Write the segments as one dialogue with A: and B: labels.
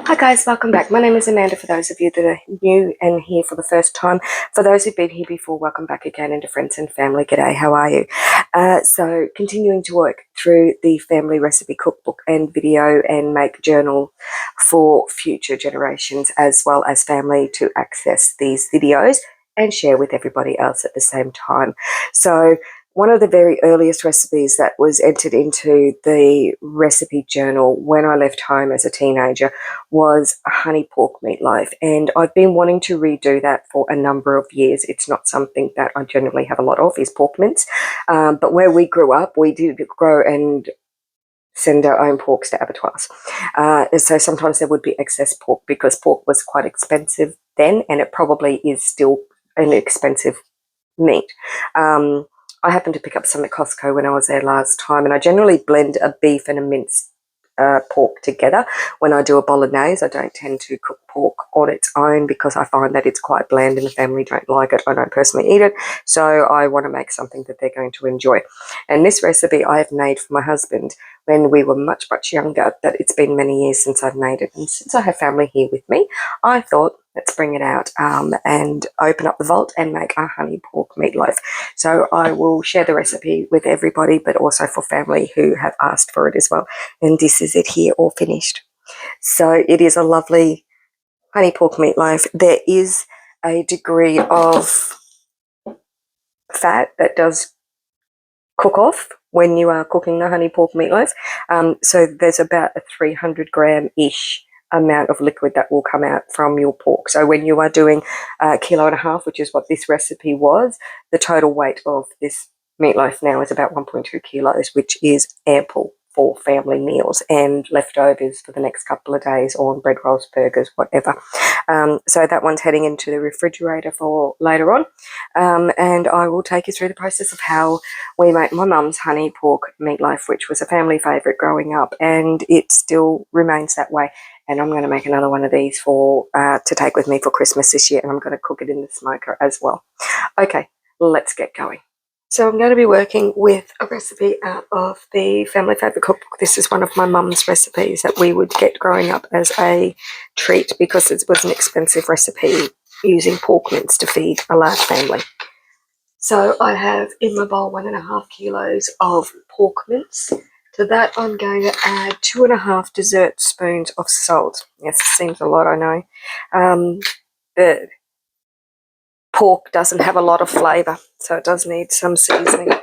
A: Hi guys, welcome back. My name is Amanda for those of you that are new and here for the first time. For those who've been here before, welcome back again, and to friends and family, g'day, how are you? So continuing to work through the family recipe cookbook and video and make journal for future generations as well as family to access these videos and share with everybody else at the same time. So one of the very earliest recipes that was entered into the recipe journal when I left home as a teenager was a honey pork meatloaf, and I've been wanting to redo that for a number of years. It's not something that I generally have a lot of, is pork mince, but where we grew up, we did grow and send our own porks to abattoirs. So sometimes there would be excess pork because pork was quite expensive then, and it probably is still an expensive meat. I happened to pick up some at Costco when I was there last time, and I generally blend a beef and a minced pork together. When I do a bolognese, I don't tend to cook pork on its own because I find that it's quite bland and the family don't like it. I don't personally eat it, so I want to make something that they're going to enjoy. And this recipe I have made for my husband when we were much, much younger, but it's been many years since I've made it. And since I have family here with me, I thought, let's bring it out and open up the vault and make a honey pork meatloaf. So I will share the recipe with everybody, but also for family who have asked for it as well. And this is it here, all finished. So it is a lovely honey pork meatloaf. There is a degree of fat that does cook off when you are cooking the honey pork meatloaf. So there's about a 300 gram-ish amount of liquid that will come out from your pork. So when you are doing 1.5 kilos, which is what this recipe was, the total weight of this meatloaf now is about 1.2 kilos, which is ample for family meals and leftovers for the next couple of days on bread rolls, burgers, whatever. So that one's heading into the refrigerator for later on. And I will take you through the process of how we make my mum's honey pork meatloaf, which was a family favourite growing up, and it still remains that way. And I'm going to make another one of these for to take with me for Christmas this year, and I'm going to cook it in the smoker as well. Okay, let's get going. So I'm going to be working with a recipe out of the family favourite cookbook. This is one of my mum's recipes that we would get growing up as a treat because it was an expensive recipe using pork mince to feed a large family. So I have in my bowl 1.5 kilos of pork mince. To that I'm going to add 2.5 dessert spoons of salt. Yes, it seems a lot, I know. The pork doesn't have a lot of flavour, so it does need some seasoning.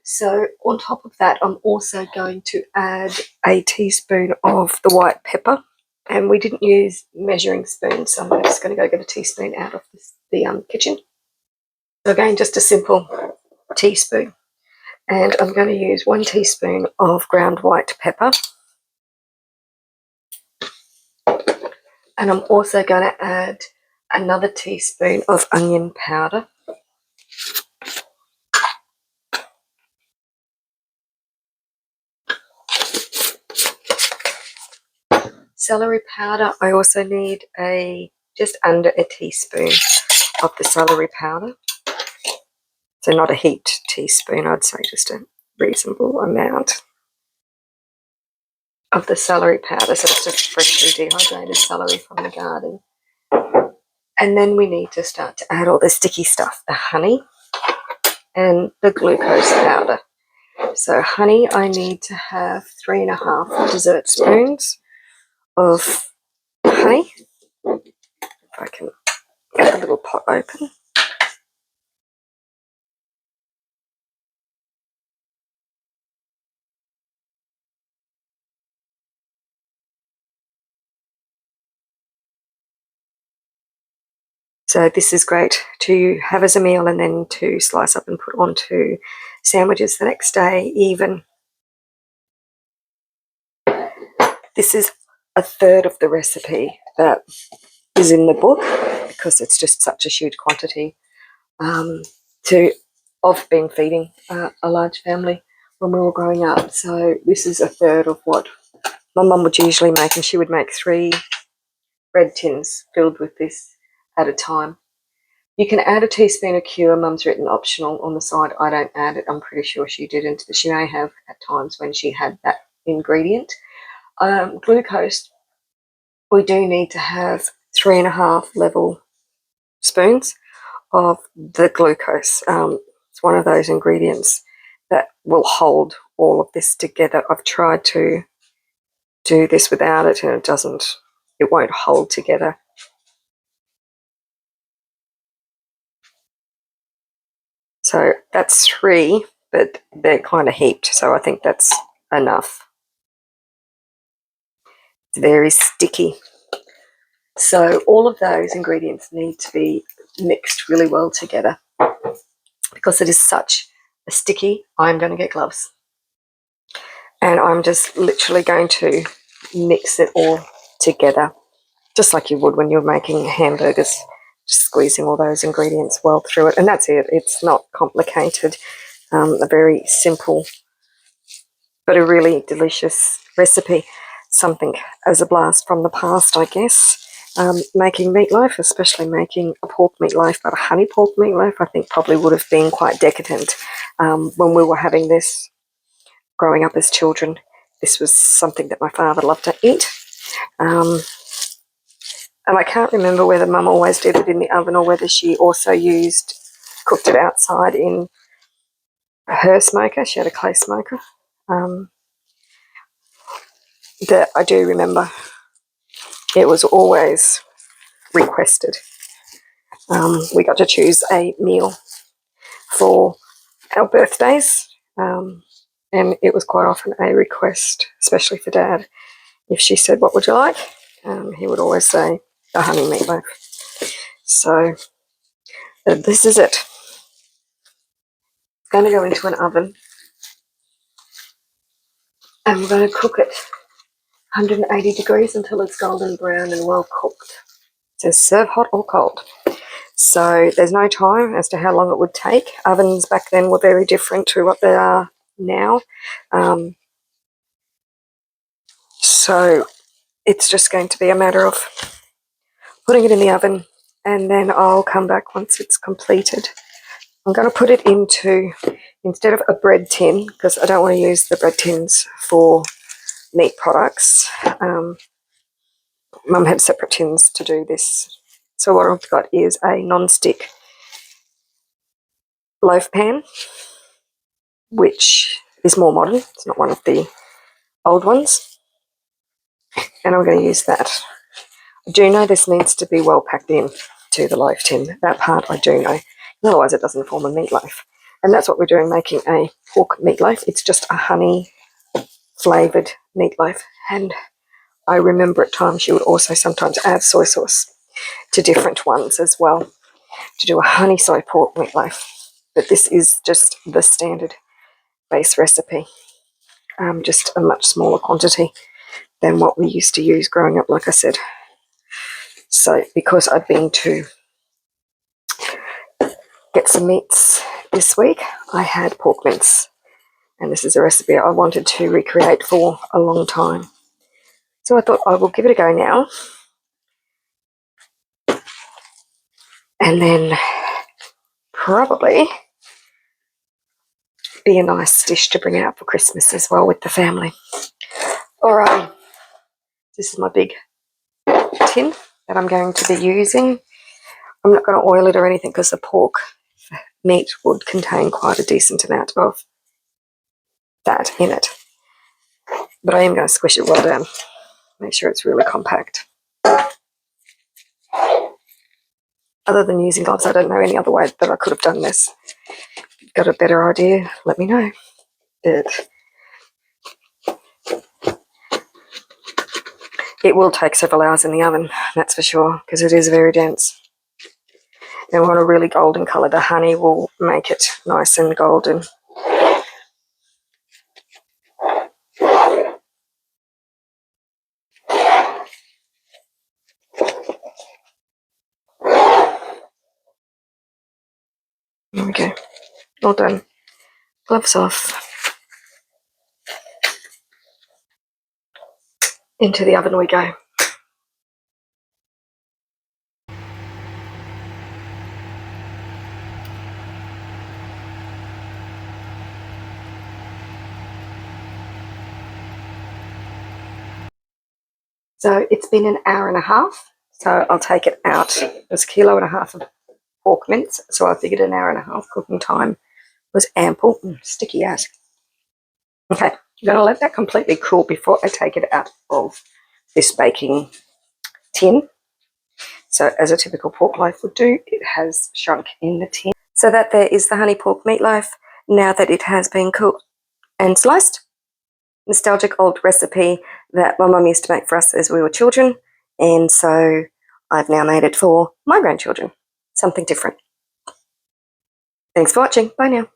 A: So on top of that, I'm also going to add a teaspoon of the white pepper. And we didn't use measuring spoons, so I'm just going to go get a teaspoon out of the kitchen. So again, just a simple teaspoon. And I'm going to use 1 teaspoon of ground white pepper. And I'm also going to add another teaspoon of onion powder. Celery powder, I also need just under a teaspoon of the celery powder. So not a heaped teaspoon, I'd say just a reasonable amount of the celery powder. So it's just freshly dehydrated celery from the garden. And then we need to start to add all the sticky stuff, the honey and the glucose powder. So honey, I need to have 3.5 dessert spoons of honey. If I can get the little pot open. So this is great to have as a meal and then to slice up and put onto sandwiches the next day even. This is 1/3 of the recipe that is in the book because it's just such a huge quantity of being feeding a large family when we were growing up. So this is 1/3 of what my mum would usually make, and she would make 3 bread tins filled with this at a time. You can add a teaspoon of cure. Mum's written optional on the side. I don't add it. I'm pretty sure she didn't. She may have at times when she had that ingredient. Glucose we do need to have 3.5 level spoons of the glucose. It's one of those ingredients that will hold all of this together. I've tried to do this without it and it won't hold together. So that's 3, but they're kind of heaped, so I think that's enough. It's very sticky. So all of those ingredients need to be mixed really well together. Because it is such a sticky, I'm going to get gloves. And I'm just literally going to mix it all together, just like you would when you're making hamburgers, just squeezing all those ingredients well through it. And that's it. It's not complicated. A very simple but a really delicious recipe. Something as a blast from the past, I guess. Making meatloaf, especially making a pork meatloaf, but a honey pork meatloaf, I think probably would have been quite decadent when we were having this growing up as children. This was something that my father loved to eat. And I can't remember whether Mum always did it in the oven or whether she also cooked it outside in her smoker. She had a clay smoker. That I do remember. It was always requested. We got to choose a meal for our birthdays, and it was quite often a request, especially for Dad. If she said, "What would you like?" He would always say, "A honey meatloaf." So this is it. It's going to go into an oven, and we're going to cook it 180 degrees until it's golden brown and well cooked. It says serve hot or cold. So there's no time as to how long it would take. Ovens back then were very different to what they are now. So it's just going to be a matter of putting it in the oven, and then I'll come back once it's completed. I'm going to put it into, instead of a bread tin, because I don't want to use the bread tins for meat products. Mum had separate tins to do this. So what I've got is a non-stick loaf pan, which is more modern. It's not one of the old ones. And I'm going to use that. I do know this needs to be well packed in to the loaf tin. That part I do know. Otherwise it doesn't form a meatloaf. And that's what we're doing, making a pork meatloaf. It's just a honey flavoured meatloaf. And I remember at times she would also sometimes add soy sauce to different ones as well to do a honey soy pork meatloaf. But this is just the standard base recipe, just a much smaller quantity than what we used to use growing up, like I said. So because I'd been to get some meats this week, I had pork mince. And this is a recipe I wanted to recreate for a long time. So I thought I will give it a go now. And then probably be a nice dish to bring out for Christmas as well with the family. Alright, this is my big tin that I'm going to be using. I'm not going to oil it or anything because the pork meat would contain quite a decent amount of fat in it. But I am going to squish it well down, make sure it's really compact. Other than using gloves, I don't know any other way that I could have done this. If you've got a better idea, let me know. But it will take several hours in the oven, that's for sure, because it is very dense. And we want a really golden colour. The honey will make it nice and golden. There we go. All done. Gloves off. Into the oven we go. So it's been an hour and a half. So I'll take it out. There's a kilo and a half of pork mince. So I figured an hour and a half cooking time was ample. Sticky as. Okay, I'm going to let that completely cool before I take it out of this baking tin. So as a typical pork loaf would do, it has shrunk in the tin. So that there is the honey pork meatloaf. Now that it has been cooked and sliced. Nostalgic old recipe that my mum used to make for us as we were children. And so I've now made it for my grandchildren. Something different. Thanks for watching. Bye now.